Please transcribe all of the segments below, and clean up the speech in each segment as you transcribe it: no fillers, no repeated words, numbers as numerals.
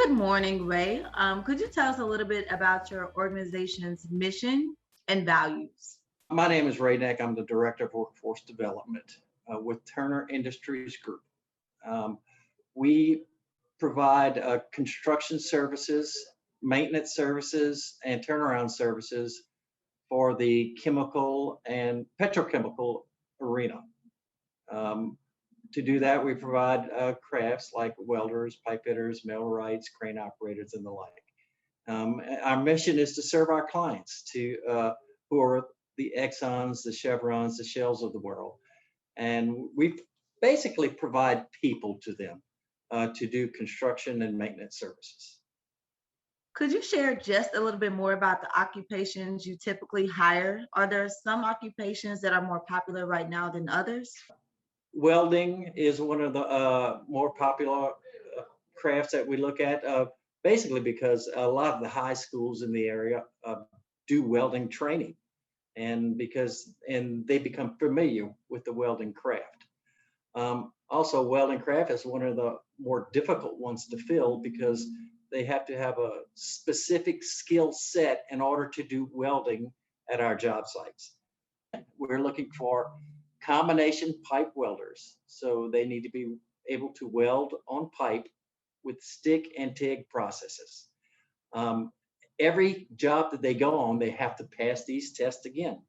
Good morning, Ray. Could you tell us a little bit about your organization's mission and values? My name is Ray Neck. I'm the Director of Workforce Development with Turner Industries Group. Um, we provide construction services, maintenance services, and turnaround services for the chemical and petrochemical arena. Um, to do that, we provide crafts like welders, pipe fitters, millwrights, crane operators, and the like. Our mission is to serve our clients who are the Exxons, the Chevrons, the Shells of the world. And we basically provide people to them to do construction and maintenance services. Could you share just a little bit more about the occupations you typically hire? Are there some occupations that are more popular right now than others? Welding is one of the more popular crafts that we look at, basically because a lot of the high schools in the area do welding training, and they become familiar with the welding craft. Also, welding craft is one of the more difficult ones to fill because they have to have a specific skill set in order to do welding at our job sites. We're looking for combination pipe welders. So they need to be able to weld on pipe with stick and TIG processes. Every job that they go on, they have to pass these tests again.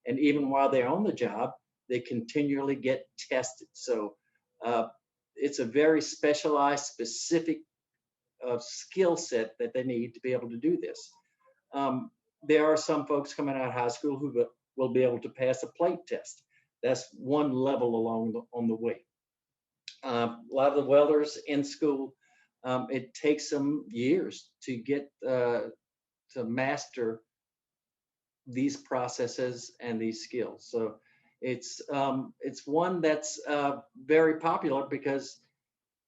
And even while they're on the job, they continually get tested. So it's a very specialized, specific skill set that they need to be able to do this. There are some folks coming out of high school who will be able to pass a plate test. That's one level on the way. A lot of the welders in school, it takes them years to get to master these processes and these skills. So it's one that's very popular because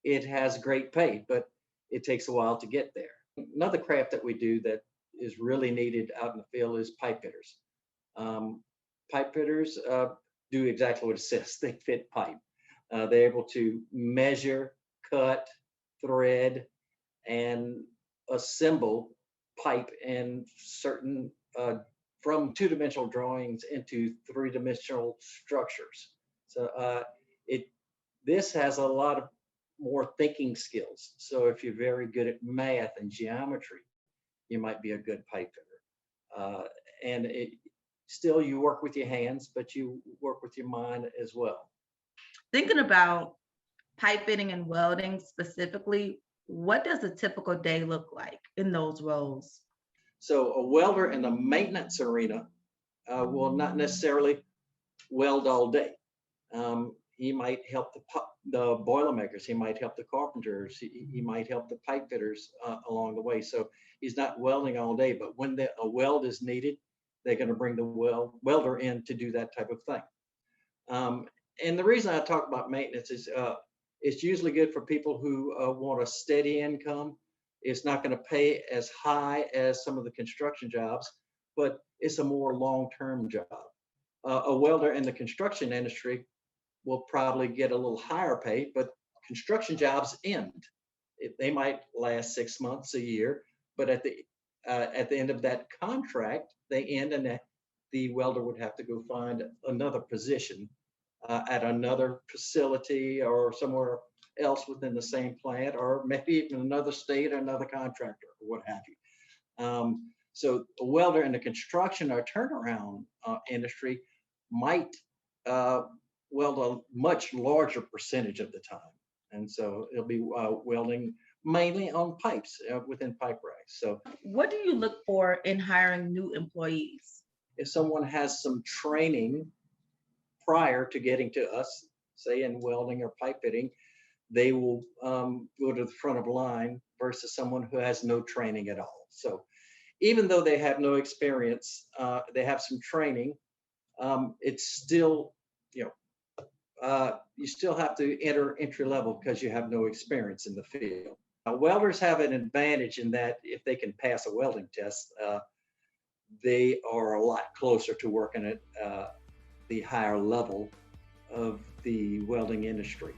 it has great pay, but it takes a while to get there. Another craft that we do that is really needed out in the field is pipe fitters. Pipe fitters do exactly what it says. They fit pipe. They're able to measure, cut, thread, and assemble pipe in certain from two-dimensional drawings into three-dimensional structures. So this has a lot of more thinking skills. So if you're very good at math and geometry, you might be a good pipe fitter. Still, you work with your hands, but you work with your mind as well. Thinking about pipe fitting and welding specifically, what does a typical day look like in those roles? So a welder in the maintenance arena will not necessarily weld all day. He might help the Boilermakers. He might help the carpenters. He might help the pipe fitters along the way. So he's not welding all day, but when a weld is needed, they're going to bring the welder in to do that type of thing. And the reason I talk about maintenance is it's usually good for people who want a steady income. It's not going to pay as high as some of the construction jobs, but it's a more long-term job. A welder in the construction industry will probably get a little higher pay, but construction jobs end. They might last 6 months, a year, but at the end of that contract, they end, and the welder would have to go find another position at another facility or somewhere else within the same plant, or maybe even another state or another contractor or what have you. So a welder in the construction or turnaround industry might weld a much larger percentage of the time. And so it'll be welding mainly on pipes within pipe racks. So what do you look for in hiring new employees? If someone has some training prior to getting to us, say in welding or pipe fitting, they will go to the front of the line versus someone who has no training at all. So even though they have no experience, they have some training, it's still, you still have to enter entry level because you have no experience in the field. Welders have an advantage in that if they can pass a welding test, they are a lot closer to working at the higher level of the welding industry.